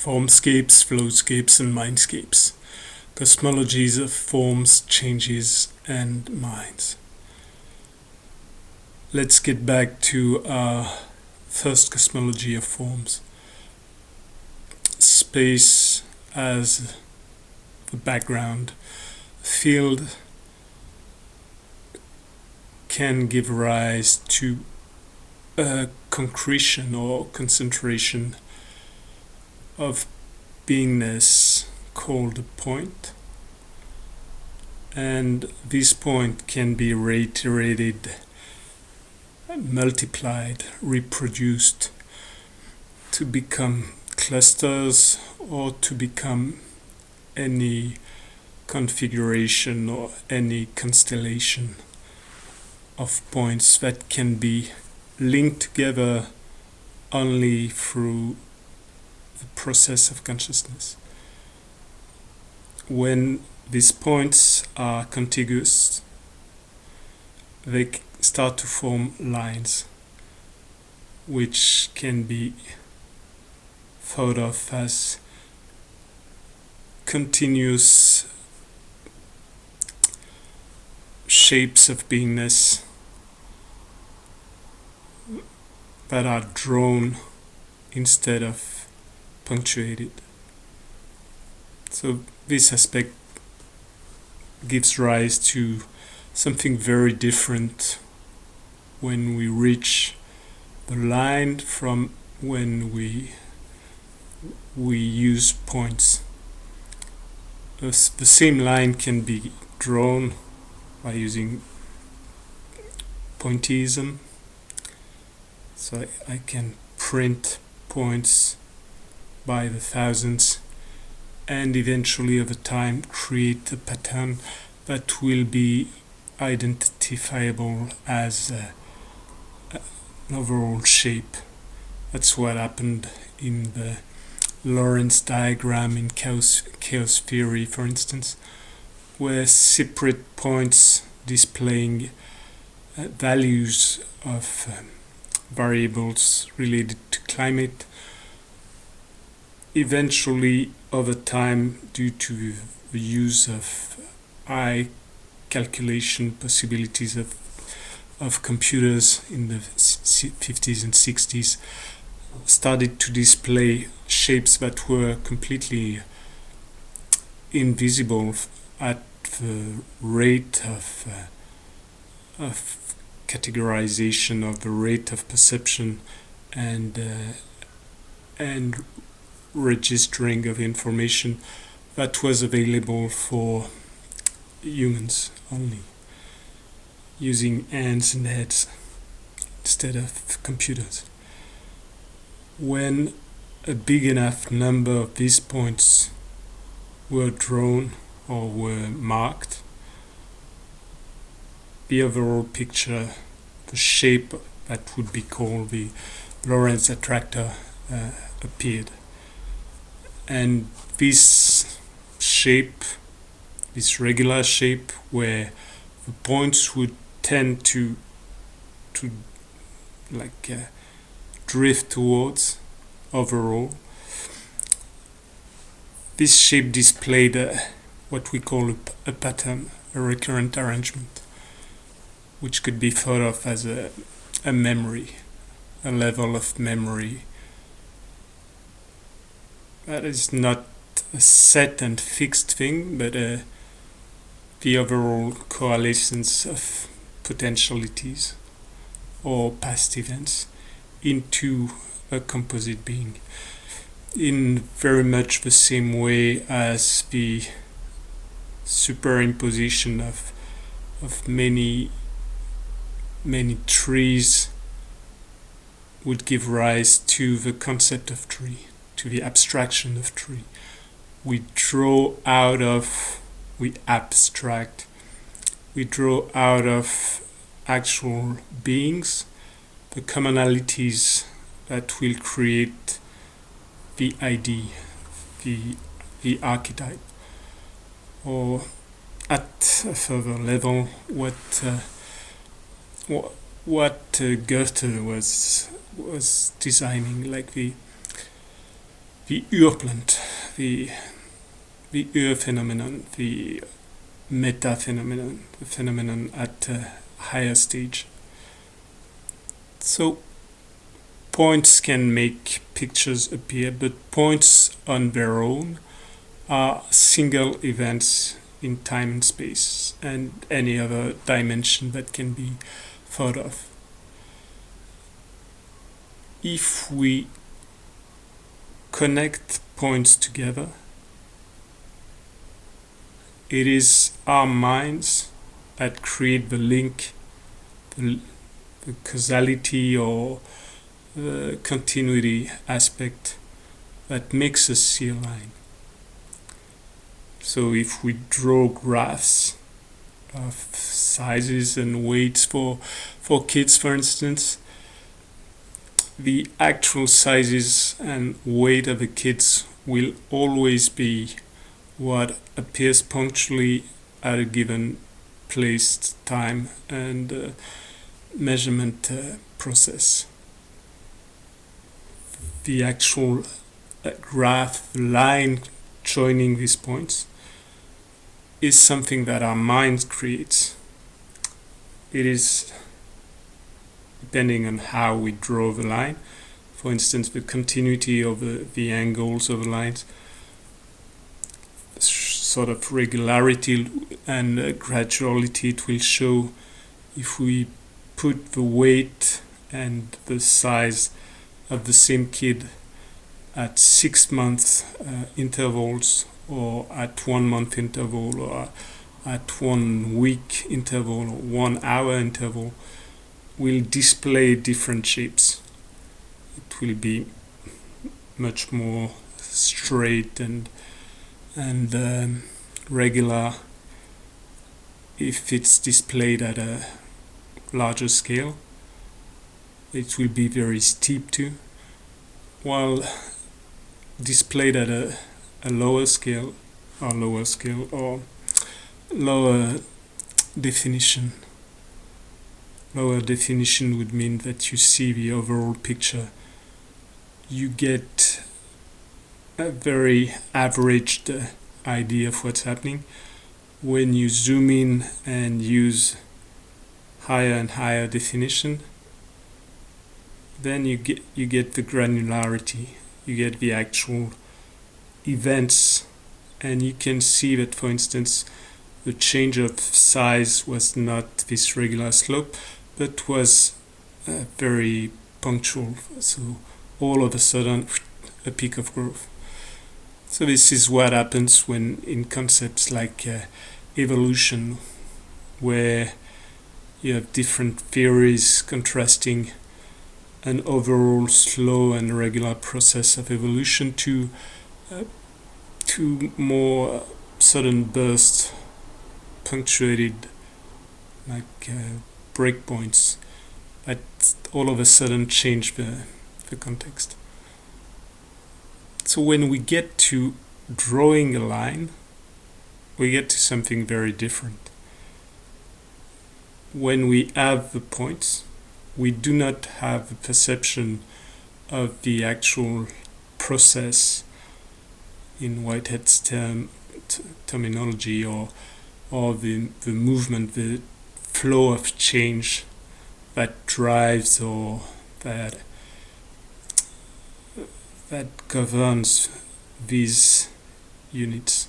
Formscapes, Flowscapes and Mindscapes. Cosmologies of forms, changes and minds. Let's get back to our first cosmology of forms. Space as the background. Field can give rise to a concretion or concentration of beingness called a point, and this point can be reiterated, multiplied, reproduced to become clusters or to become any configuration or any constellation of points that can be linked together only through the process of consciousness. When these points are contiguous, they start to form lines, which can be thought of as continuous shapes of beingness that are drawn instead of punctuated. So this aspect gives rise to something very different when we reach the line from when we use points. The same line can be drawn by using pointillism. So I can print points by the thousands and eventually over time create a pattern that will be identifiable as an overall shape. That's what happened in the Lorentz diagram in chaos theory, for instance, where separate points displaying values of variables related to climate eventually over time, due to the use of high calculation possibilities of computers in the 50s and 60s, started to display shapes that were completely invisible at the rate of categorization, of the rate of perception and registering of information that was available for humans only, using hands and heads instead of computers. When a big enough number of these points were drawn or were marked, the overall picture, the shape that would be called the Lorentz attractor, appeared. And this shape, this regular shape where the points would tend to drift towards overall, this shape displayed what we call a pattern, a recurrent arrangement, which could be thought of as a memory, a level of memory that is not a set and fixed thing, but the overall coalescence of potentialities or past events into a composite being, in very much the same way as the superimposition of many trees would give rise to the concept of tree, to the abstraction of tree. We abstract, we draw out of actual beings the commonalities that will create the idea, the archetype, or at a further level, what Goethe was designing, like the the urplant, the ur phenomenon, the meta phenomenon, the phenomenon at a higher stage. So points can make pictures appear, but points on their own are single events in time and space and any other dimension that can be thought of. If we connect points together, it is our minds that create the link, the causality or the continuity aspect that makes us see a line. So if we draw graphs of sizes and weights for kids, for instance, the actual sizes and weight of the kids will always be what appears punctually at a given place, time, and measurement process. The actual graph line joining these points is something that our mind creates. It is depending on how we draw the line. For instance, the continuity of the angles of the lines, sort of regularity and graduality it will show if we put the weight and the size of the same kid at 6 month intervals, or at 1 month interval, or at 1 week interval, or 1 hour interval, will display different shapes. It will be much more straight and regular if it's displayed at a larger scale. It will be very steep too, while displayed at a lower scale or lower definition. Lower definition would mean that you see the overall picture. You get a very averaged idea of what's happening. When you zoom in and use higher and higher definition, then you get the granularity, you get the actual events, and you can see that, for instance, the change of size was not this regular slope, but was very punctual. So all of a sudden, a peak of growth. So this is what happens when in concepts like evolution, where you have different theories contrasting an overall slow and regular process of evolution to more sudden bursts, punctuated like breakpoints that all of a sudden change the context. So when we get to drawing a line, we get to something very different. When we have the points, we do not have the perception of the actual process in Whitehead's terminology, or the movement, the flow of change that drives or that governs these units.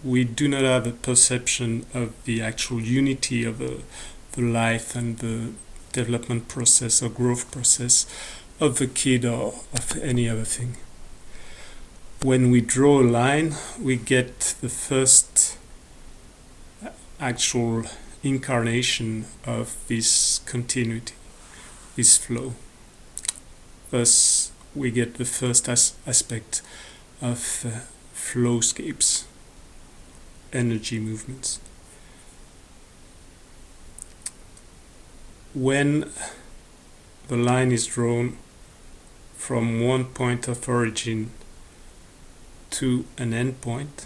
We do not have a perception of the actual unity of the life and the development process or growth process of the kid or of any other thing. When we draw a line, we get the first actual incarnation of this continuity, this flow. Thus, we get the first aspect of flowscapes, energy movements. When the line is drawn from one point of origin to an end point,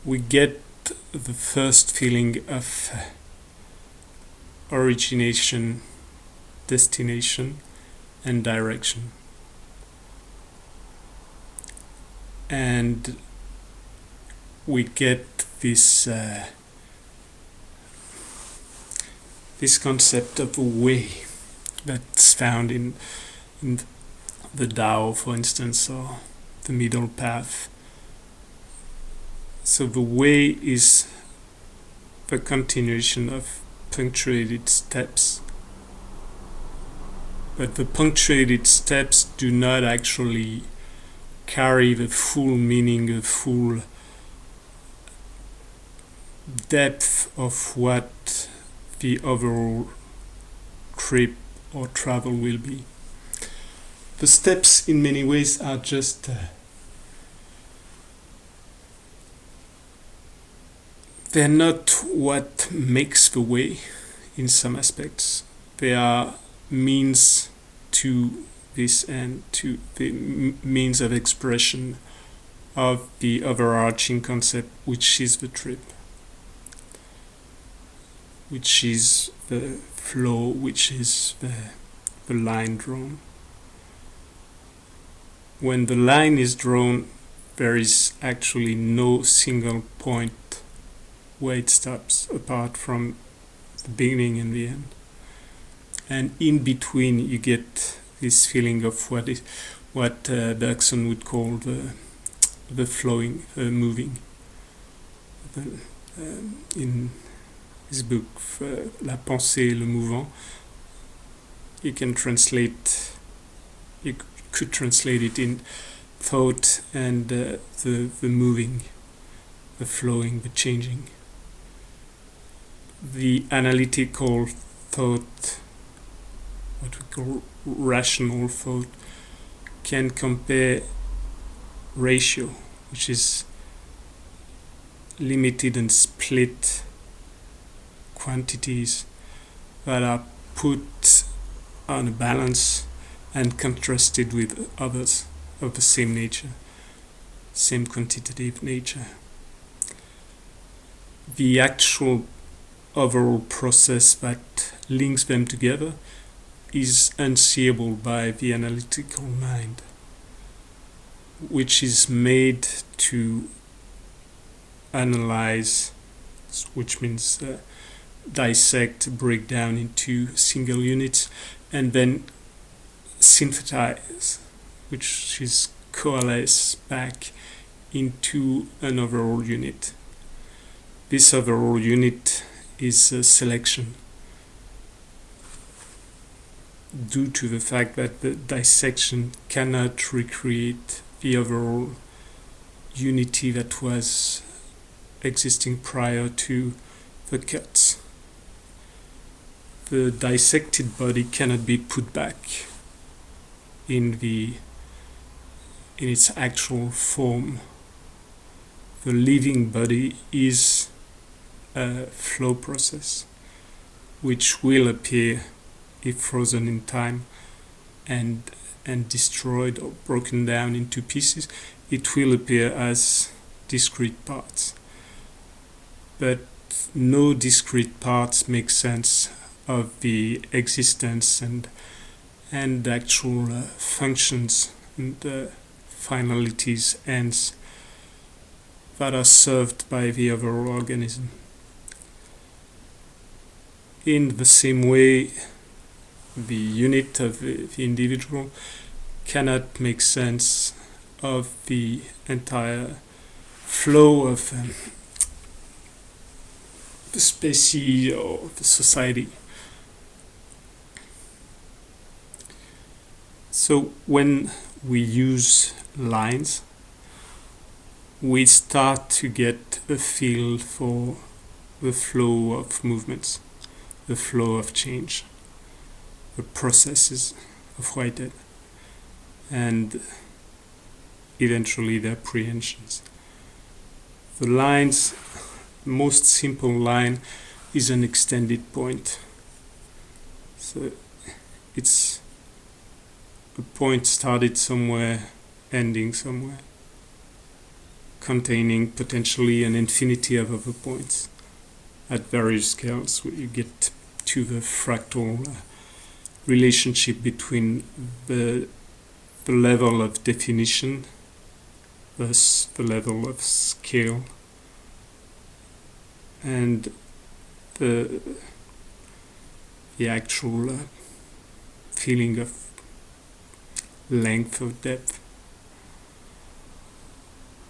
we get the first feeling of origination, destination, and direction. and we get this this concept of a way that's found in the Tao, for instance, or the middle path. So the way is the continuation of punctuated steps, but the punctuated steps do not actually carry the full meaning, the full depth of what the overall trip or travel will be. The steps in many ways are just they're not what makes the way in some aspects. They are means to this end, to the means of expression of the overarching concept, which is the trip, which is the flow, which is the line drawn. When the line is drawn, there is actually no single point where it stops, apart from the beginning and the end. And in between, you get this feeling of what Bergson would call the flowing, the moving. In his book, La pensée, le mouvant, you could translate it in thought and the moving, the flowing, the changing. The analytical thought, what we call rational thought, can compare ratio, which is limited and split quantities that are put on a balance and contrasted with others of the same nature, same quantitative nature. The actual overall process that links them together is unseeable by the analytical mind, which is made to analyze, which means dissect, break down into single units, and then synthesize, which is coalesce back into an overall unit. This overall unit is a selection, due to the fact that the dissection cannot recreate the overall unity that was existing prior to the cuts. The dissected body cannot be put back in its actual form. The living body is a flow process which will appear, if frozen in time and destroyed or broken down into pieces, it will appear as discrete parts. But no discrete parts make sense of the existence and actual functions and finalities, ends that are served by the overall organism. In the same way, the unit of the individual cannot make sense of the entire flow of the species or the society. So when we use lines, we start to get a feel for the flow of movements, the flow of change, the processes of Whitehead, and eventually their prehensions. The lines, the most simple line is an extended point. So it's a point started somewhere, ending somewhere, containing potentially an infinity of other points at various scales, where you get to the fractal relationship between the level of definition thus the level of scale and the actual feeling of length or depth.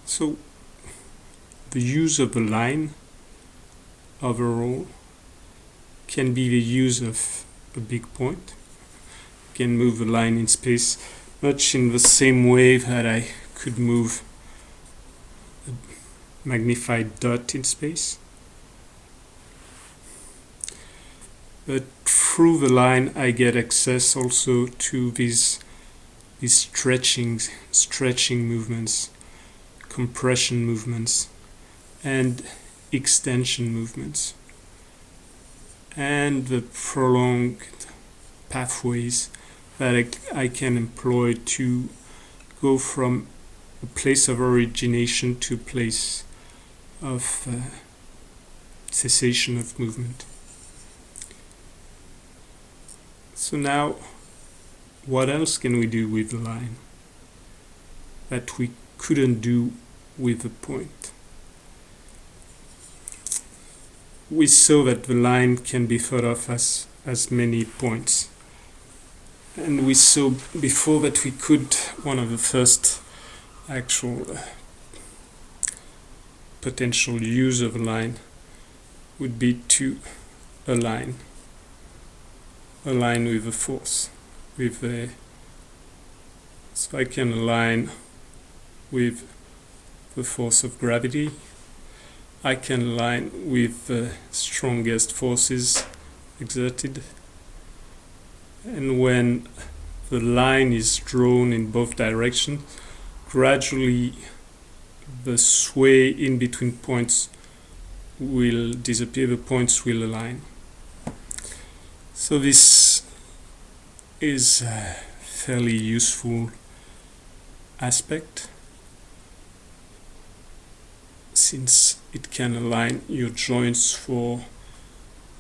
So the use of a line overall can be the use of a big point. You can move a line in space much in the same way that I could move a magnified dot in space. But through the line I get access also to these stretching movements, compression movements, and extension movements, and the prolonged pathways that I can employ to go from a place of origination to a place of cessation of movement. So now, what else can we do with the line that we couldn't do with the point? We saw that the line can be thought of as many points. And we saw before that we could, one of the first actual potential use of a line would be to align with a force, so I can align with the force of gravity. I can align with the strongest forces exerted, and when the line is drawn in both directions, gradually the sway in between points will disappear, the points will align. So this is a fairly useful aspect, since it can align your joints for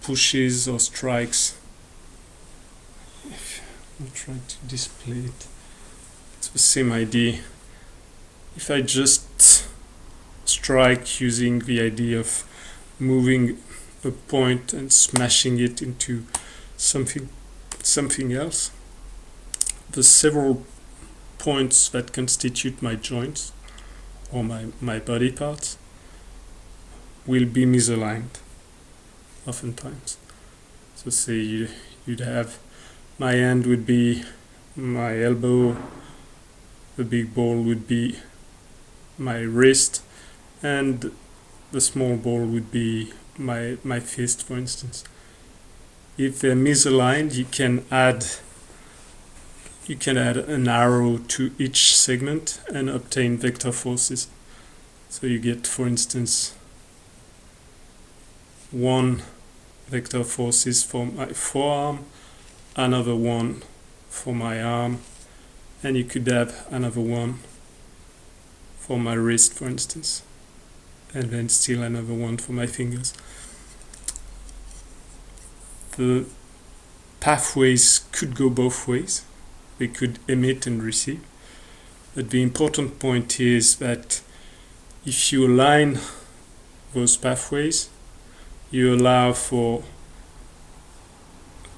pushes or strikes. I'm trying to display it. It's the same idea. If I just strike using the idea of moving a point and smashing it into something else, the several points that constitute my joints or my body parts will be misaligned oftentimes. So say you'd have, my hand would be my elbow, the big ball would be my wrist, and the small ball would be my fist, for instance. If they're misaligned, you can add an arrow to each segment and obtain vector forces. So you get, for instance, one vector forces for my forearm, another one for my arm, and you could have another one for my wrist, for instance, and then still another one for my fingers. The pathways could go both ways. They could emit and receive. But the important point is that if you align those pathways, you allow for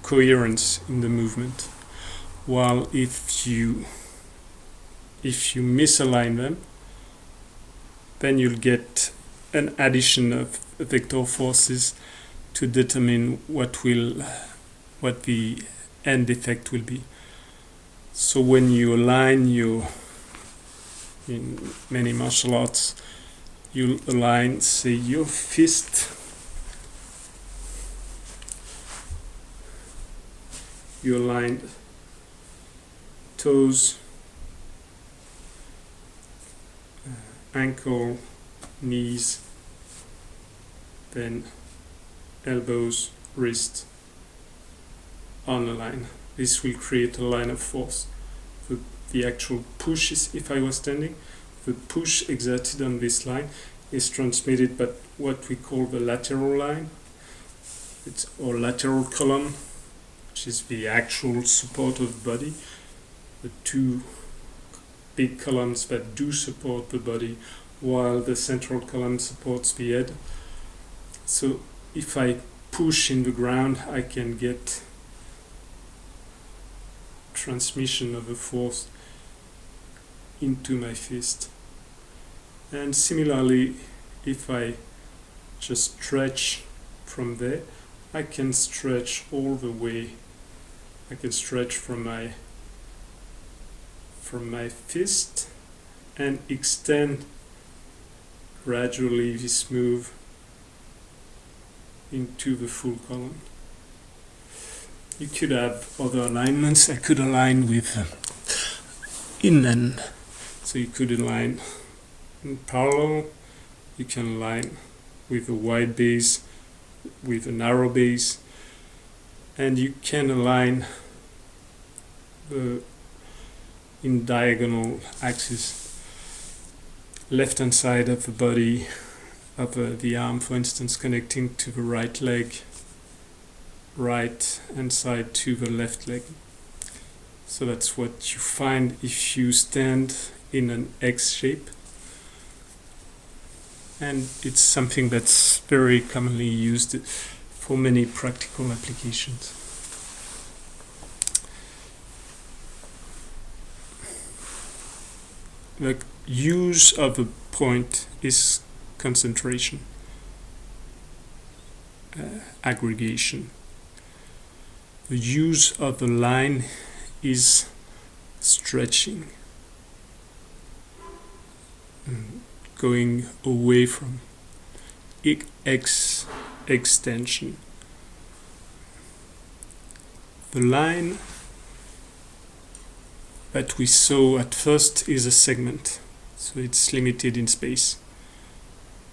coherence in the movement. While if you misalign them, then you'll get an addition of vector forces to determine what the end effect will be. So when you align in many martial arts, you'll align, say, your fist, you align toes, ankle, knees, then elbows, wrist on a line. This will create a line of force. The actual push is, if I was standing, the push exerted on this line is transmitted by what we call the lateral line, or lateral column, which is the actual support of the body. The two big columns that do support the body, while the central column supports the head. So if I push in the ground, I can get transmission of the force into my fist. And similarly, if I just stretch from there, I can stretch all the way. I can stretch from my fist and extend gradually this move into the full column. You could have other alignments. I could align with inland. So you could align in parallel. You can align with a wide base, with a narrow base, and you can align in diagonal axis. Left hand side of the body, of the arm, for instance, connecting to the right leg, right hand side to the left leg. So that's what you find if you stand in an X shape. And it's something that's very commonly used for many practical applications. The use of a point is concentration, aggregation. The use of a line is stretching, going away from extension. The line that we saw at first is a segment, so it's limited in space.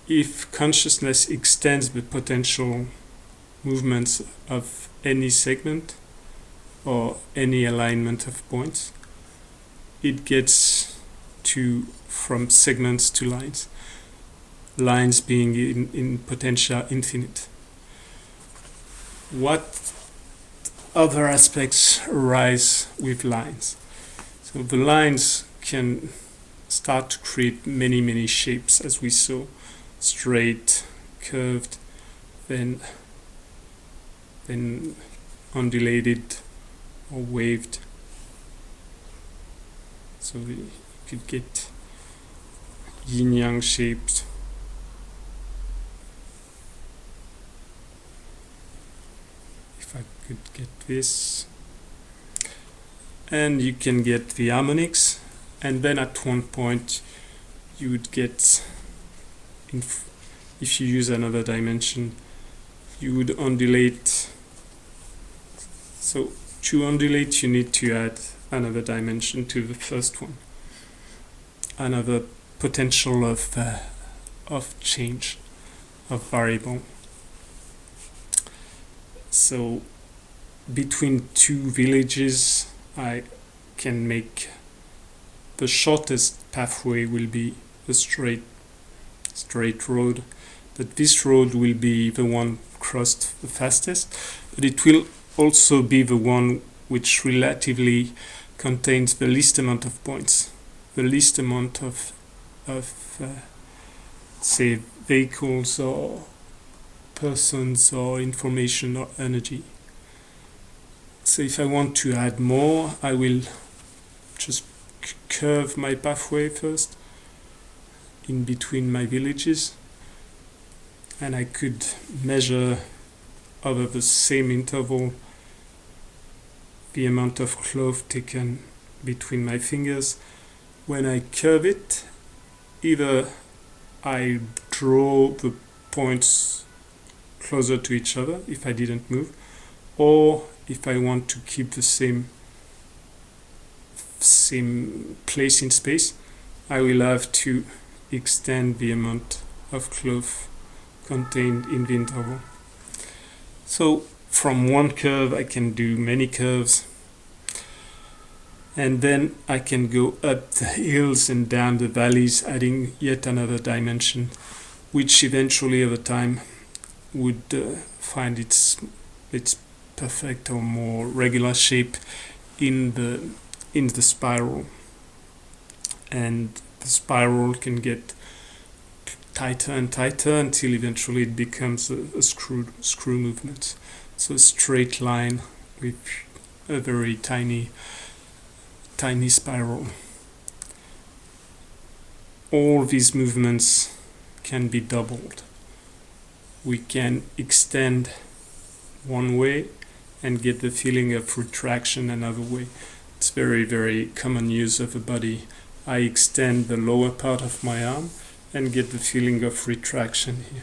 If consciousness extends the potential movements of any segment or any alignment of points, it gets from segments to lines, lines being in potential infinite. What other aspects arise with lines? So the lines can start to create many shapes, as we saw: straight, curved, then undulated or waved. So you could get yin-yang shapes. If I could get this. And you can get the harmonics, and then at one point you would get, if you use another dimension, you would undulate. So to undulate, you need to add another dimension to the first one, another potential of change, of variable. So between two villages, I can make the shortest pathway will be a straight road, that this road will be the one crossed the fastest, but it will also be the one which relatively contains the least amount of points, the least amount of say vehicles or persons or information or energy. So if I want to add more, I will just curve my pathway first in between my villages, and I could measure over the same interval the amount of cloth taken between my fingers. When I curve it, either I draw the points closer to each other if I didn't move, or if I want to keep the same place in space, I will have to extend the amount of cloth contained in the interval. So from one curve I can do many curves, and then I can go up the hills and down the valleys, adding yet another dimension, which eventually over time would find its perfect or more regular shape in the spiral. and the spiral can get tighter and tighter until eventually it becomes a screw movement. So a straight line with a very tiny spiral. All these movements can be doubled. We can extend one way and get the feeling of retraction another way. It's very, very common use of the body. I extend the lower part of my arm and get the feeling of retraction here,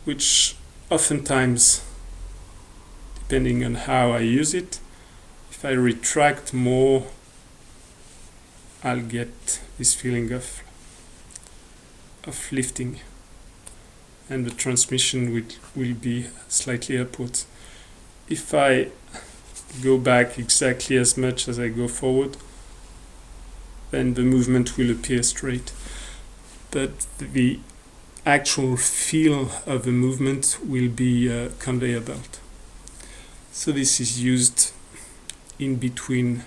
which oftentimes, depending on how I use it, if I retract more, I'll get this feeling of lifting, and the transmission will be slightly upwards. If I go back exactly as much as I go forward, then the movement will appear straight. But the actual feel of the movement will be a conveyor belt. So this is used in between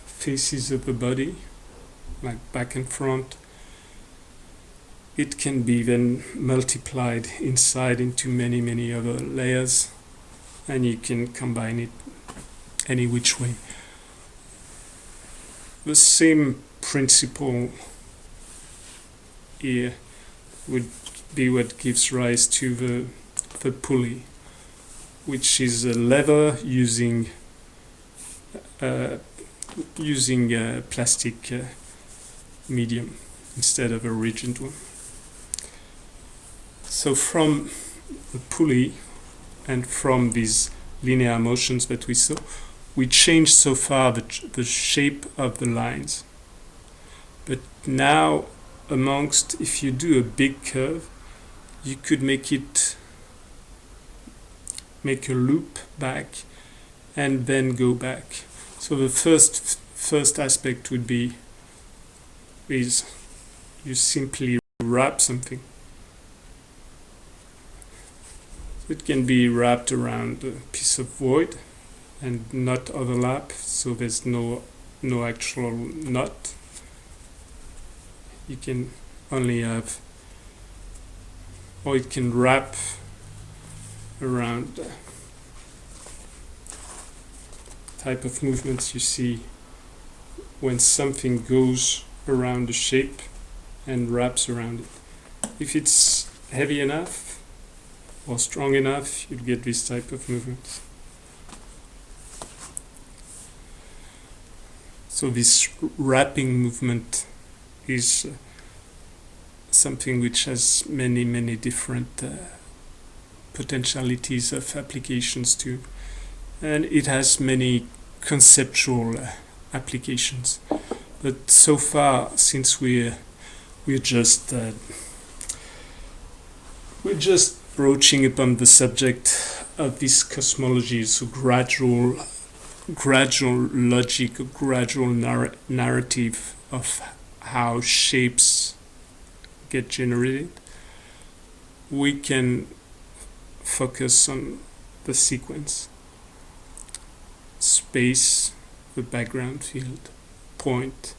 faces of the body, like back and front. It can be then multiplied inside into many, many other layers, and you can combine it any which way. The same principle here would be what gives rise to the pulley, which is a lever using plastic medium instead of a rigid one. So from the pulley and from these linear motions that we saw, we changed so far the shape of the lines. But now, if you do a big curve, you could make a loop back and then go back. So the first aspect would be is you simply wrap something. It can be wrapped around a piece of wood and not overlap, so there's no actual knot. You can only have, or it can wrap around type of movements you see when something goes around the shape and wraps around it. If it's heavy enough or strong enough, you'll get this type of movements. So this wrapping movement is something which has many, many different potentialities of applications too. And it has many conceptual applications. But so far, since we're just broaching upon the subject of this cosmology, so gradual logic, gradual narrative of how shapes get generated, we can focus on the sequence. Space, the background field, point,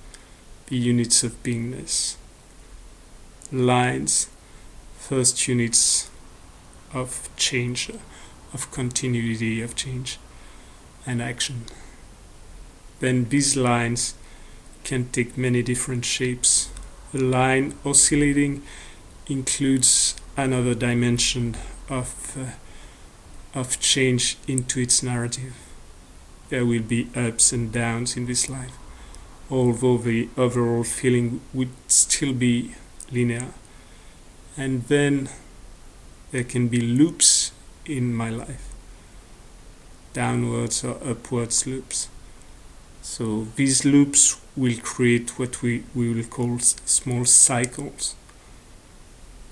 the units of beingness. Lines, first units of change, of continuity of change and action. Then these lines can take many different shapes. The line oscillating includes another dimension of change into its narrative. There will be ups and downs in this life, although the overall feeling would still be linear. And then there can be loops in my life, downwards or upwards loops. So these loops will create what we will call small cycles.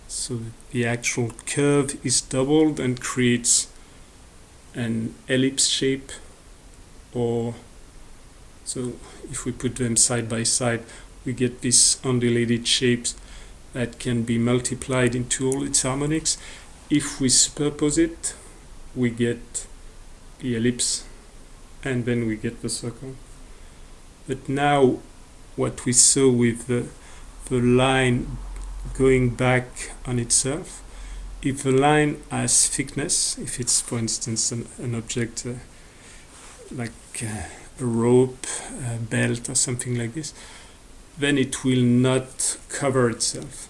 So the actual curve is doubled and creates an ellipse shape, or so if we put them side by side, we get these undulated shapes that can be multiplied into all its harmonics. If we superpose it, we get the ellipse, and then we get the circle. But now what we saw with the line going back on itself. If the line has thickness, if it's for instance an object like a rope, a belt or something like this, then it will not cover itself.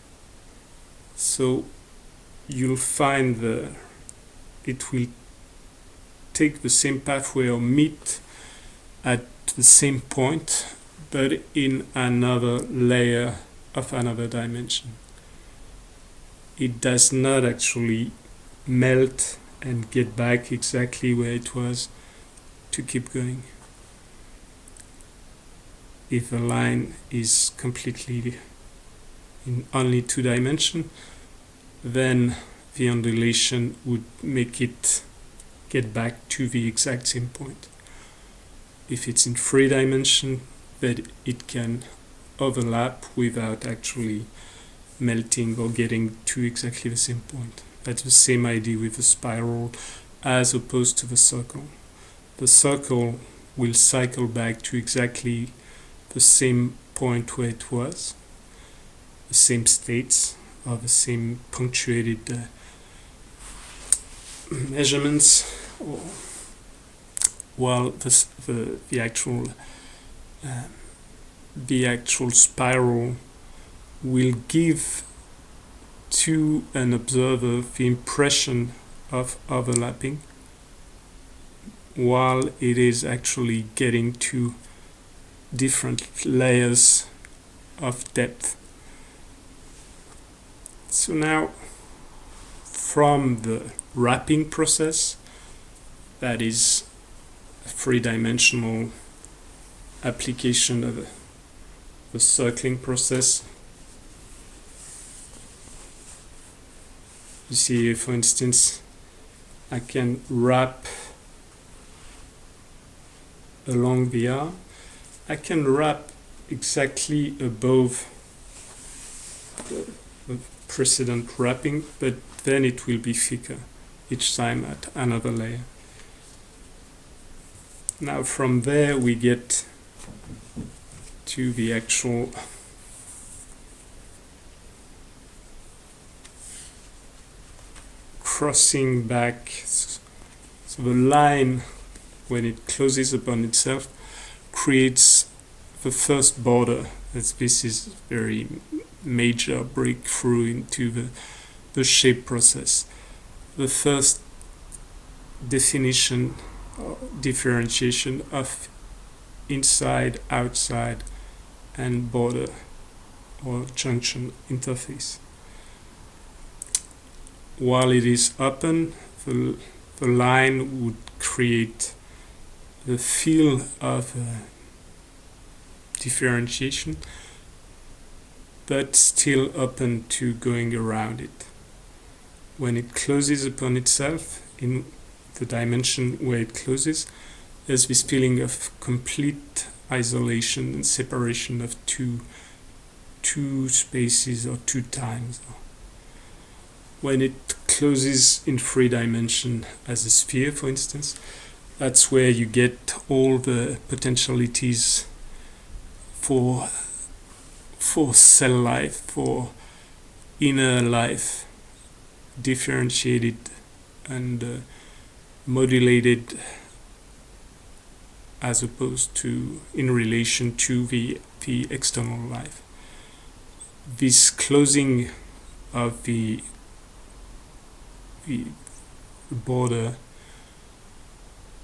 So you'll find it will take the same pathway or meet at the same point, but in another layer of another dimension. It does not actually melt and get back exactly where it was to keep going. If a line is completely in only 2 dimensions, then the undulation would make it get back to the exact same point. If it's in 3 dimensions, then it can overlap without actually melting or getting to exactly the same point. That's the same idea with the spiral as opposed to the circle. The circle will cycle back to exactly the same point where it was, the same states, or the same punctuated measurements, while the actual spiral will give to an observer the impression of overlapping, while it is actually getting to different layers of depth. So now, from the wrapping process, that is a 3-dimensional application of the circling process. You see, for instance, I can wrap along the arm. I can wrap exactly above the precedent wrapping, but then it will be thicker each time at another layer. Now from there we get to the actual crossing back. So the line, when it closes upon itself, creates the first border, as this is very major breakthrough into the shape process. The first definition or differentiation of inside, outside, and border or junction interface. While it is open, the line would create the feel of differentiation, but still open to going around it. When it closes upon itself, in the dimension where it closes, there's this feeling of complete isolation and separation of two spaces or 2 times. When it closes in 3 dimensions as a sphere, for instance, that's where you get all the potentialities for cell life, for inner life, differentiated and modulated, as opposed to in relation to the external life. This closing of the border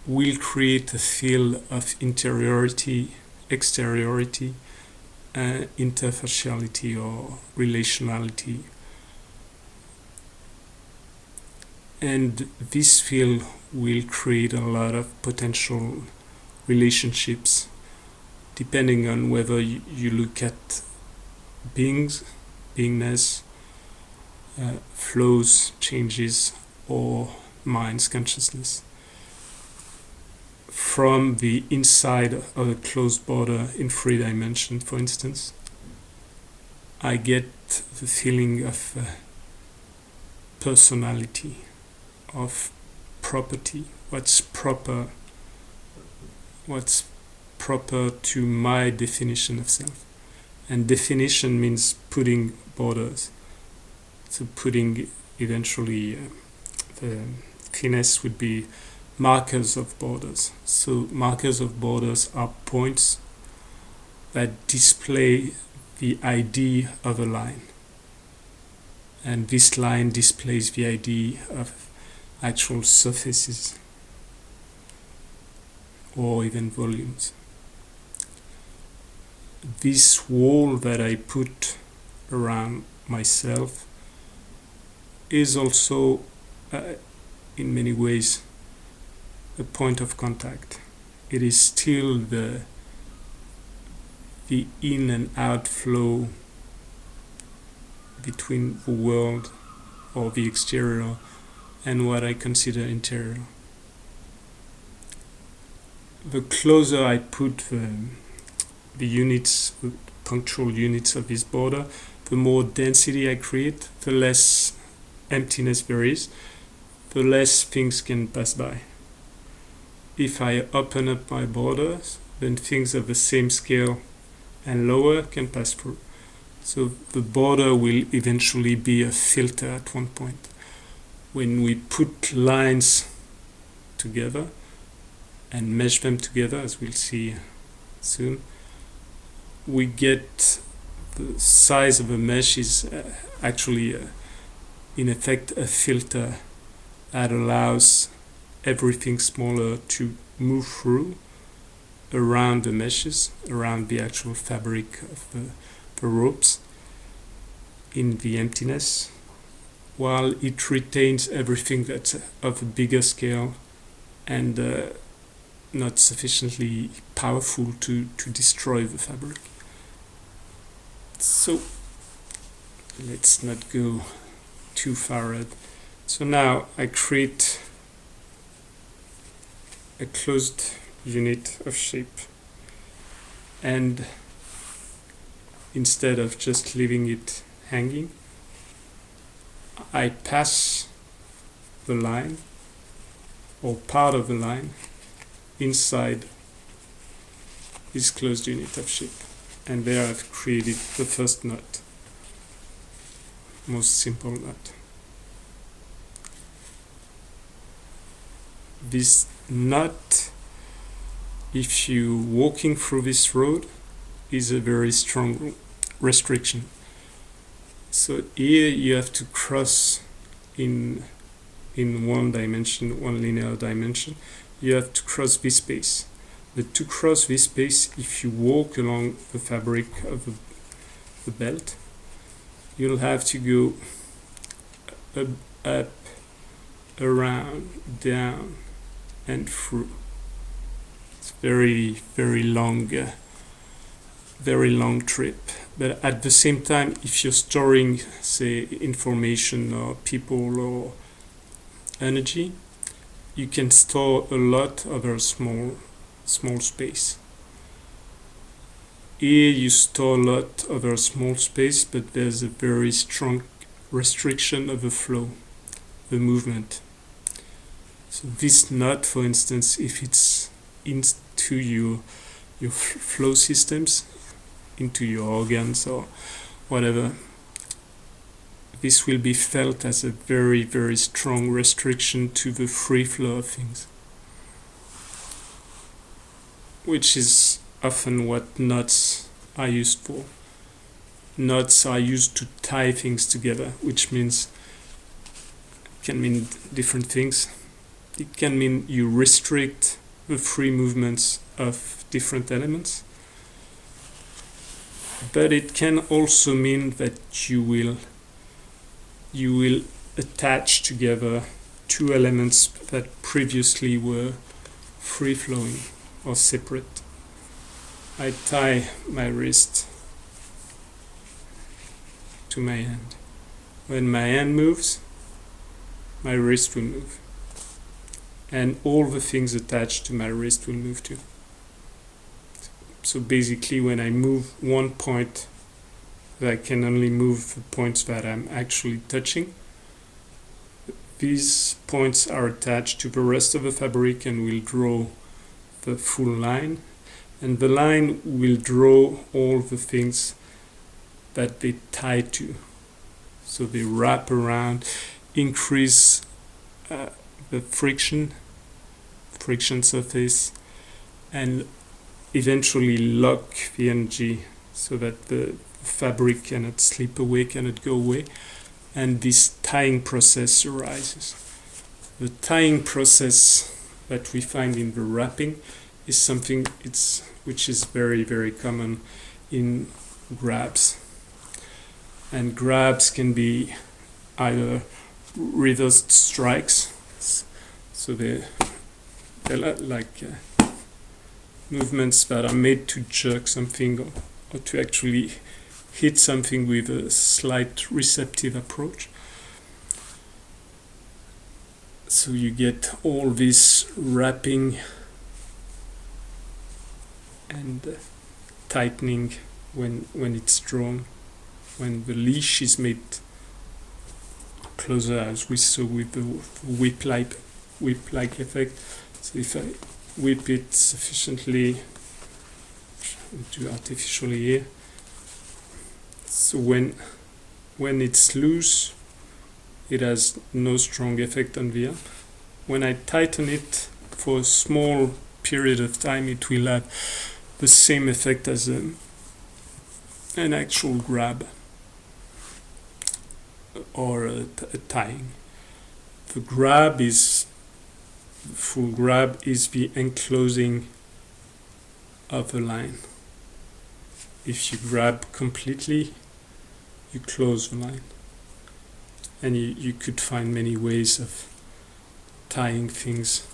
will create a feel of interiority, exteriority, interfaciality or relationality. And this feel will create a lot of potential relationships, depending on whether you look at beingness, flows, changes, or mind's consciousness. From the inside of a closed border in 3 dimensions, for instance, I get the feeling of personality, of property, what's proper to my definition of self. And definition means putting borders. So putting eventually the finesse would be markers of borders. So markers of borders are points that display the ID of a line. And this line displays the ID of actual surfaces or even volumes. This wall that I put around myself is also in many ways a point of contact. It is still the in and out flow between the world or the exterior and what I consider interior. The closer I put the units, the punctual units of this border, the more density I create, the less emptiness there is, the less things can pass by. If I open up my borders, then things of the same scale and lower can pass through. So the border will eventually be a filter at one point. When we put lines together and mesh them together, as we'll see soon, we get the size of a mesh is actually in effect a filter that allows everything smaller to move through around the meshes, around the actual fabric of the ropes in the emptiness, while it retains everything that's of a bigger scale and not sufficiently powerful to destroy the fabric. So let's not go too far ahead. So now I create a closed unit of shape, and instead of just leaving it hanging, I pass the line or part of the line inside this closed unit of shape, and there I've created the first knot, most simple knot. This knot, if you walking through this road, is a very strong restriction. So here you have to cross in one dimension, one linear dimension. You have to cross this space. But to cross this space, if you walk along the fabric of the belt, you'll have to go up, around, down, and through. It's very, very long trip. But at the same time, if you're storing, say, information or people or energy, you can store a lot over a small space. Here you store a lot over a small space, but there's a very strong restriction of the flow, the movement. So this knot, for instance, if it's into your flow systems, into your organs or whatever, this will be felt as a very, very strong restriction to the free flow of things, which is often what knots are used for. Knots are used to tie things together, which means can mean different things. It can mean you restrict the free movements of different elements, but it can also mean that you will attach together two elements that previously were free-flowing or separate. I tie my wrist to my hand. When my hand moves, my wrist will move. And all the things attached to my wrist will move too. So basically, when I move one point, I can only move the points that I'm actually touching. These points are attached to the rest of the fabric and will draw the full line. And the line will draw all the things that they tie to. So they wrap around, increase the friction surface, and eventually lock the energy so that the fabric cannot slip away, cannot go away, and this tying process arises. The tying process that we find in the wrapping is something which is very, very common in grabs. And grabs can be either reversed strikes, so they're like movements that are made to jerk something or to actually hit something with a slight receptive approach. So you get all this wrapping and tightening when it's drawn, when the leash is made closer, as we saw with the whip-like effect. So if I whip it sufficiently, do artificially here, so when it's loose, it has no strong effect on the arm. When I tighten it for a small period of time, it will have the same effect as an actual grab or a tying. The full grab is the enclosing of a line. If you grab completely, you close the line. And you could find many ways of tying things,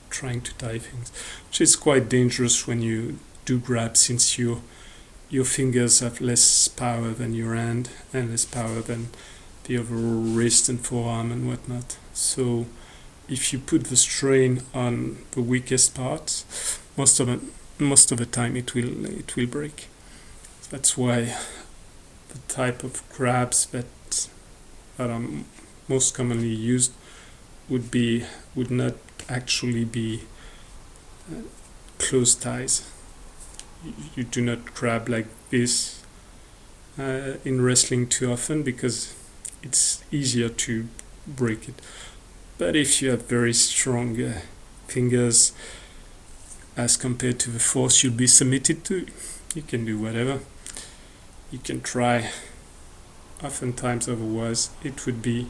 trying to tie things, which is quite dangerous when you do grab, since your fingers have less power than your hand and less power than the overall wrist and forearm and whatnot. So if you put the strain on the weakest parts, most of the time it will break. That's why the type of grabs that are most commonly used would not actually be close ties. You do not grab like this in wrestling too often, because it's easier to break it. But if you have very strong fingers as compared to the force you'll be submitted to, you can do whatever. You can try. Oftentimes, otherwise, it would be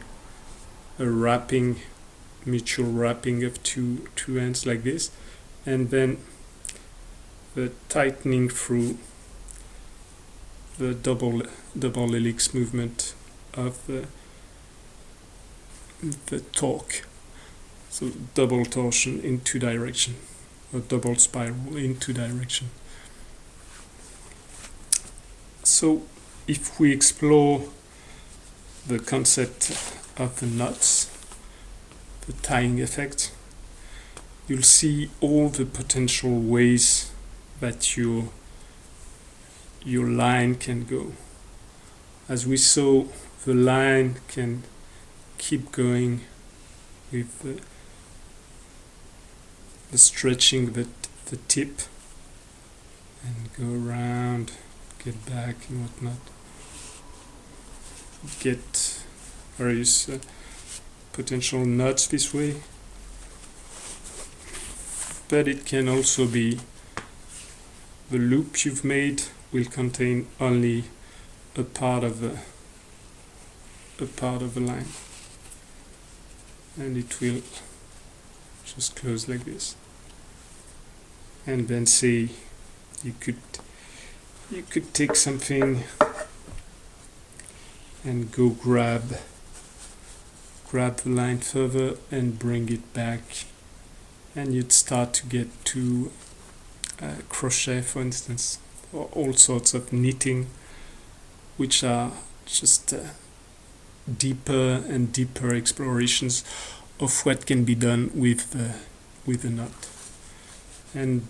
a wrapping, mutual wrapping of two ends like this, and then the tightening through the double helix movement of the torque. So double torsion in two directions, or double spiral in two directions. So if we explore the concept of the knots, the tying effect, you'll see all the potential ways that your line can go. As we saw, the line can keep going with the stretching the tip and go around, get back and whatnot. Get various potential knots this way, but it can also be the loop you've made will contain only a part of the line, and it will just close like this. And then say you could take something and go grab the line further and bring it back, and you'd start to get to crochet, for instance, or all sorts of knitting, which are just deeper and deeper explorations of what can be done with a knot. And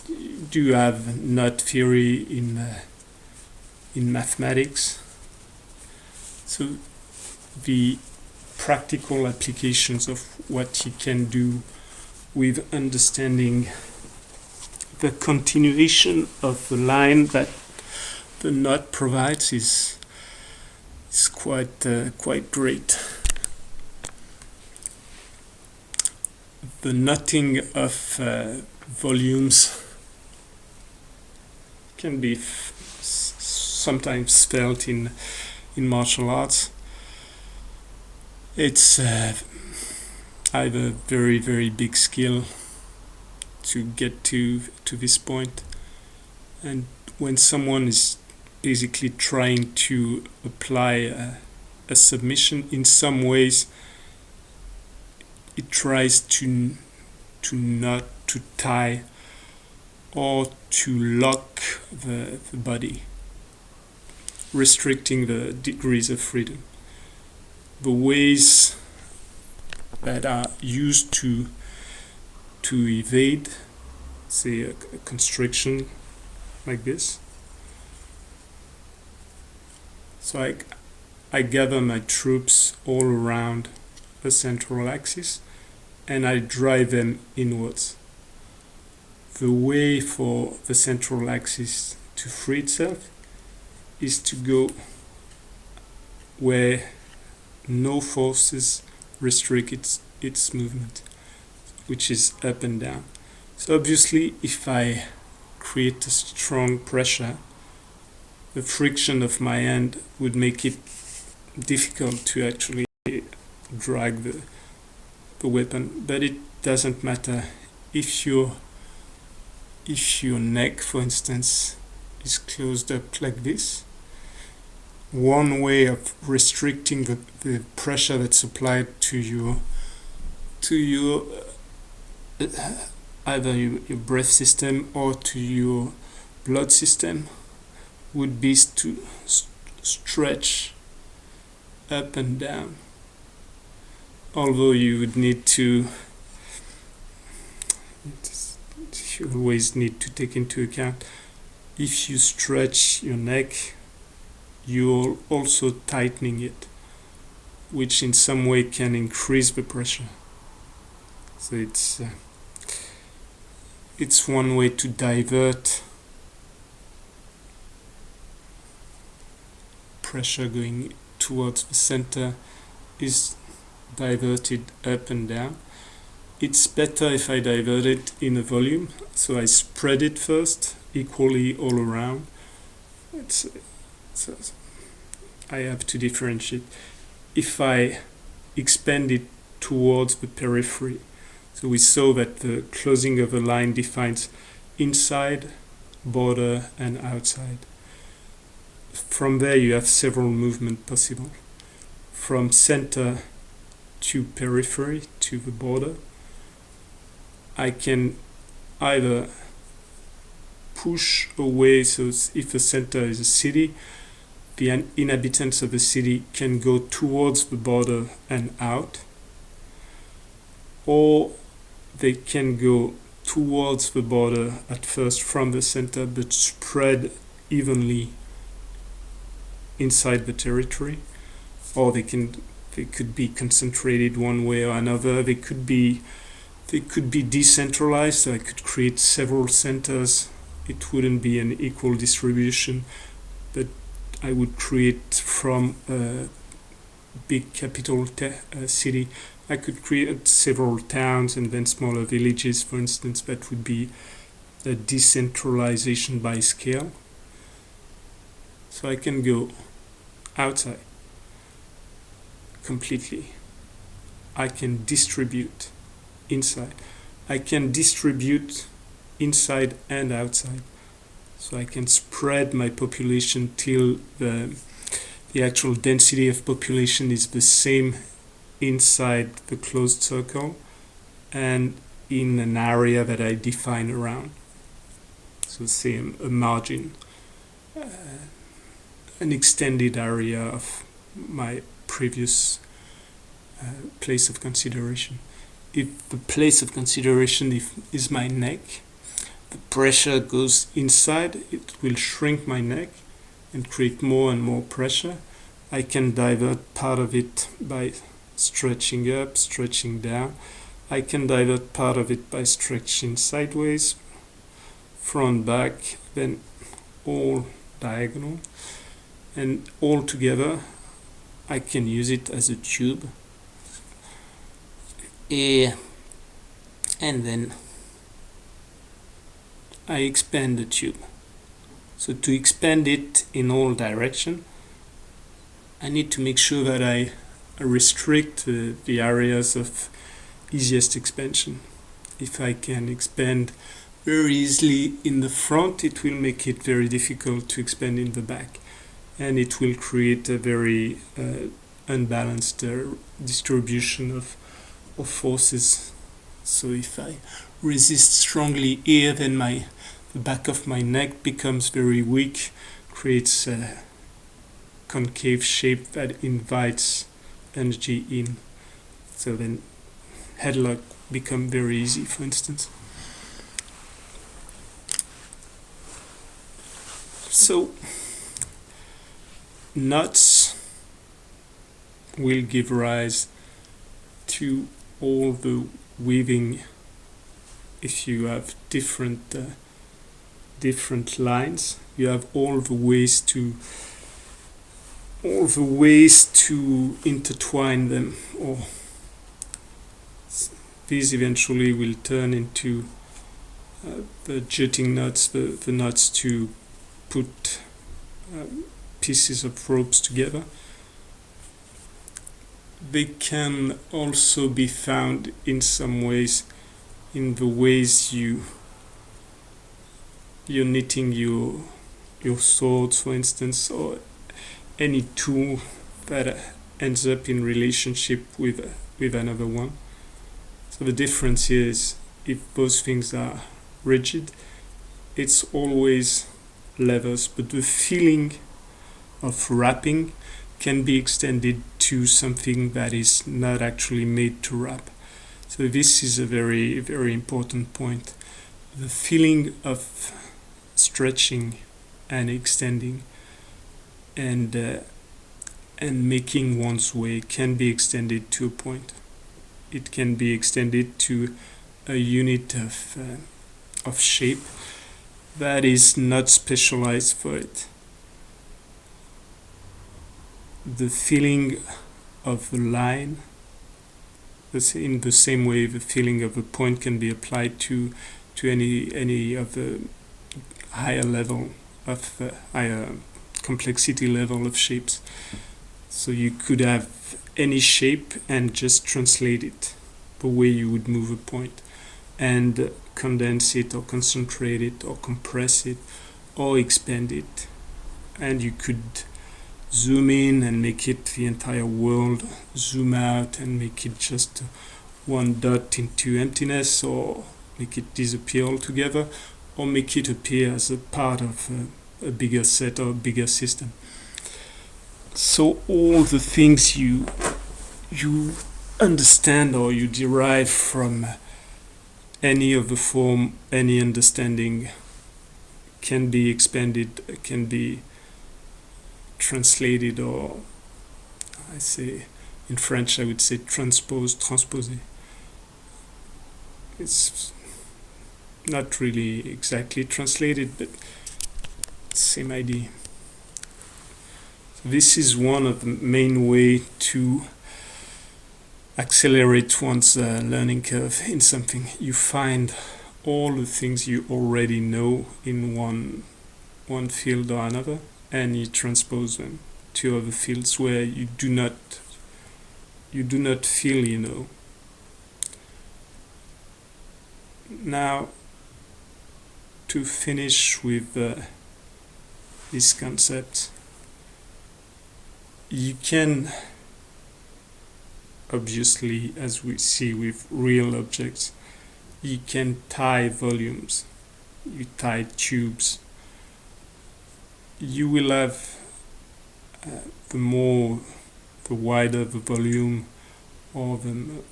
you do have knot theory in mathematics. So the practical applications of what you can do with understanding the continuation of the line that the knot provides is quite great. The knotting of volumes can be sometimes felt in martial arts. It's I have a very big skill to get to this point, and when someone is basically trying to apply a submission, in some ways it tries to knot, to tie, or to lock the body, restricting the degrees of freedom. The ways that are used to evade, say, a constriction like this. So I gather my troops all around the central axis and I drive them inwards. The way for the central axis to free itself is to go where no forces restrict its movement, which is up and down. So obviously, if I create a strong pressure, the friction of my hand would make it difficult to actually drag the weapon. But it doesn't matter if your neck, for instance, is closed up like this. One way of restricting the pressure that's applied to your either your breath system or to your blood system would be to stretch up and down. Although you would need to, you always need to take into account, if you stretch your neck, you're also tightening it, which in some way can increase the pressure. So it's one way to divert pressure going towards the center, is diverted up and down. It's better if I divert it in a volume, so I spread it first equally all around. I have to differentiate. If I expand it towards the periphery, so we saw that the closing of a line defines inside, border, and outside. From there you have several movements possible. From center to periphery, to the border, I can either push away, so if the center is a city, the inhabitants of the city can go towards the border and out, or they can go towards the border at first from the center but spread evenly inside the territory, or they could be concentrated one way or another. They could be decentralized, so I could create several centers. It wouldn't be an equal distribution, but I would create from a big capital city, I could create several towns and then smaller villages, for instance. That would be a decentralization by scale. So I can go outside completely. I can distribute inside. I can distribute inside and outside. So I can spread my population till the actual density of population is the same inside the closed circle and in an area that I define around. So say a margin, an extended area of my previous place of consideration. If the place of consideration is my neck, the pressure goes inside, it will shrink my neck and create more and more pressure. I can divert part of it by stretching up, stretching down. I can divert part of it by stretching sideways, front, back, then all diagonal, and all together I can use it as a tube. And then I expand the tube. So to expand it in all direction, I need to make sure that I restrict the areas of easiest expansion. If I can expand very easily in the front, it will make it very difficult to expand in the back, and it will create a very unbalanced distribution of forces. So if I resist strongly here, then the back of my neck becomes very weak, creates a concave shape that invites energy in. So then headlock become very easy, for instance. So knots will give rise to all the weaving. If you have different lines, you have all the ways to intertwine them, or these eventually will turn into the jutting knots, the knots to put pieces of ropes together. They can also be found in some ways in the ways you're knitting your swords, for instance, or any tool that ends up in relationship with another one. So the difference is, if those things are rigid, it's always levers, but the feeling of wrapping can be extended to something that is not actually made to wrap. So this is a very, very important point. The feeling of stretching and extending and making one's way can be extended to a point. It can be extended to a unit of shape that is not specialized for it. The feeling of the line, in the same way the feeling of a point can be applied to any of the higher level of higher complexity level of shapes. So you could have any shape and just translate it the way you would move a point, and condense it or concentrate it or compress it or expand it, and you could zoom in and make it the entire world, zoom out and make it just one dot into emptiness, or make it disappear altogether, or make it appear as a part of a bigger set or a bigger system. So all the things you understand or you derive from any of the form, any understanding, can be expanded, can be translated, or I say in French I would say transposé. It's not really exactly translated, but same idea. So this is one of the main way to accelerate one's learning curve in something. You find all the things you already know in one field or another, and you transpose them to other fields where you do not feel you know. Now, to finish with this concept, you can obviously, as we see with real objects, you can tie volumes, you tie tubes. You will have the wider the volume, or the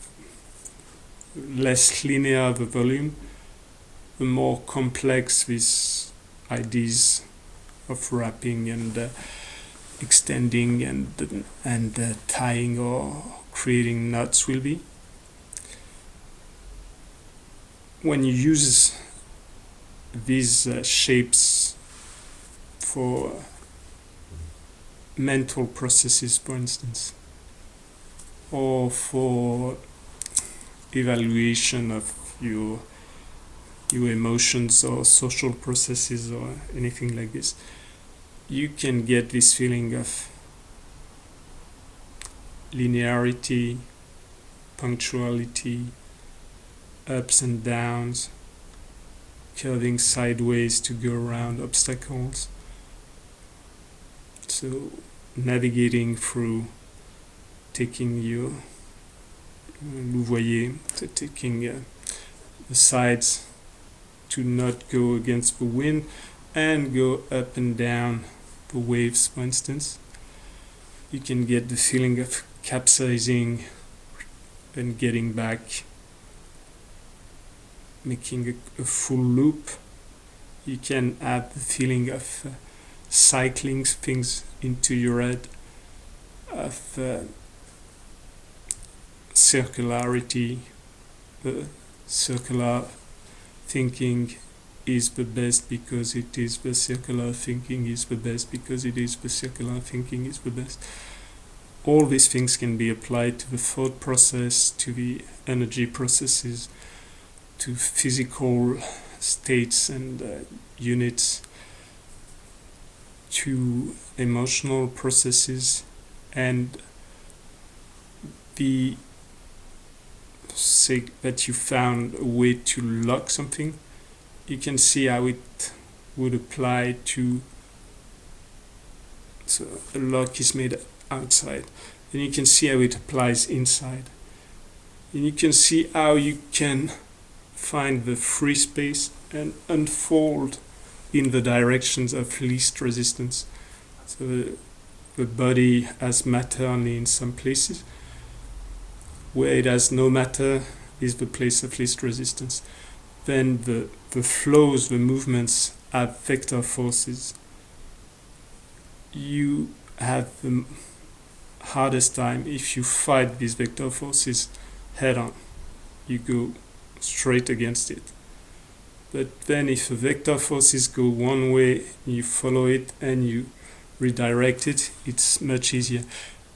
less linear the volume, the more complex these ideas of wrapping and extending and tying or creating knots will be. When you use these shapes for mental processes, for instance, or for evaluation of your emotions or social processes or anything like this, you can get this feeling of linearity, punctuality, ups and downs, curving sideways to go around obstacles. So navigating through, taking your louvoyer, taking the sides to not go against the wind and go up and down the waves, for instance. You can get the feeling of capsizing and getting back, making a full loop. You can have the feeling of cycling things into your head, of circularity. Circular thinking is the best because it is the circular thinking is the best because it is the circular thinking is the best. All these things can be applied to the thought process, to the energy processes, to physical states and units, to emotional processes, and the say that you found a way to lock something, you can see how it would apply to, so a lock is made outside, and you can see how it applies inside, and you can see how you can find the free space and unfold in the directions of least resistance. So the body has matter only in some places. Where it has no matter is the place of least resistance. Then the flows, the movements have vector forces. You have the hardest time if you fight these vector forces head on. You go straight against it. But then if the vector forces go one way, you follow it and you redirect it, it's much easier.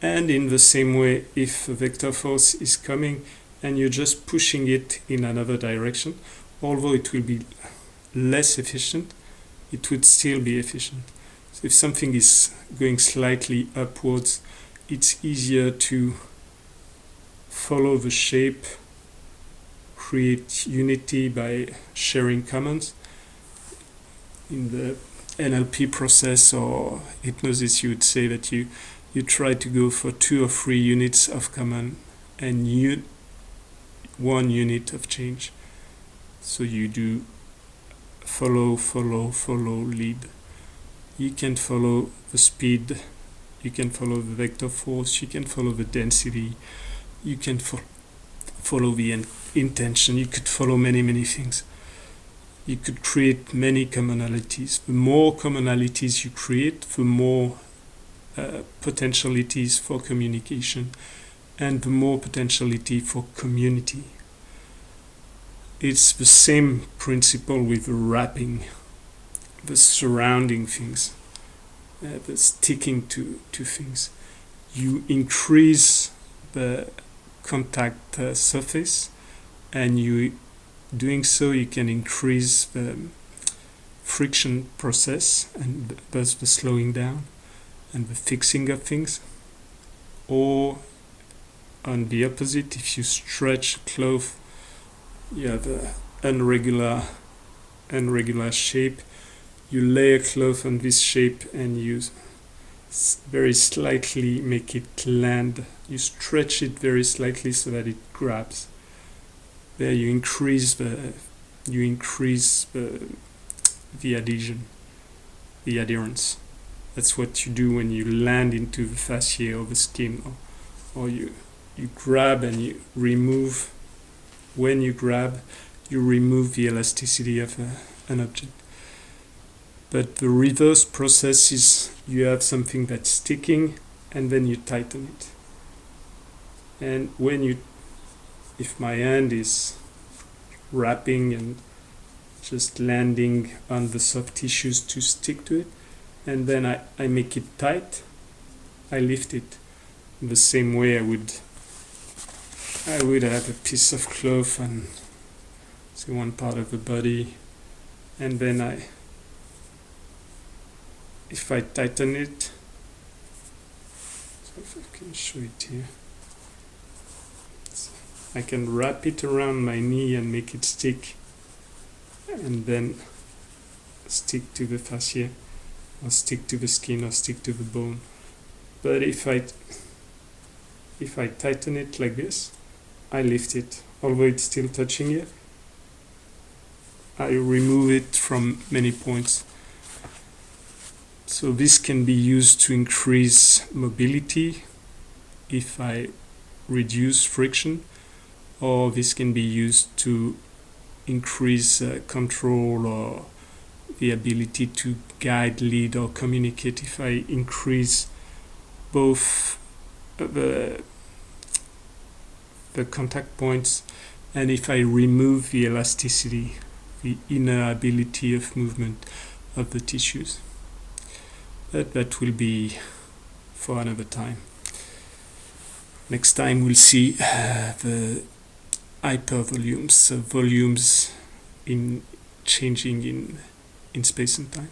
And in the same way, if a vector force is coming and you're just pushing it in another direction, although it will be less efficient, it would still be efficient. So if something is going slightly upwards, it's easier to follow the shape, create unity by sharing commons. In the NLP process or hypnosis, you would say that you try to go for 2 or 3 units of common and 1 unit of change. So you do follow, lead. You can follow the speed, you can follow the vector force, you can follow the density, you can follow the intention, you could follow many things. You could create many commonalities. The more commonalities you create, the more potentialities for communication and the more potentiality for community. It's the same principle with wrapping, the surrounding things, the sticking to things. You increase the contact surface, and you doing so you can increase the friction process and thus the slowing down and the fixing of things. Or on the opposite, if you stretch a cloth, you have an irregular shape. You lay a cloth on this shape and you very slightly make it land. You stretch it very slightly so that it grabs. There you increase the adhesion, the adherence. That's what you do when you land into the fascia or the skin, or you grab and you remove. When you grab, you remove the elasticity of an object. But the reverse process is you have something that's sticking and then you tighten it. And if my hand is wrapping and just landing on the soft tissues to stick to it, and then I make it tight. I lift it in the same way I would have a piece of cloth and say one part of the body, and then if I tighten it, so if I can show it here, I can wrap it around my knee and make it stick, and then stick to the fascia, or stick to the skin, or stick to the bone. But if I tighten it like this, I lift it, although it's still touching it, I remove it from many points. So this can be used to increase mobility if I reduce friction, or this can be used to increase control or the ability to guide, lead, or communicate if I increase both the contact points and if I remove the elasticity, the inner ability of movement of the tissues. But that will be for another time. Next time we'll see the hypervolumes, volumes in changing in space and time.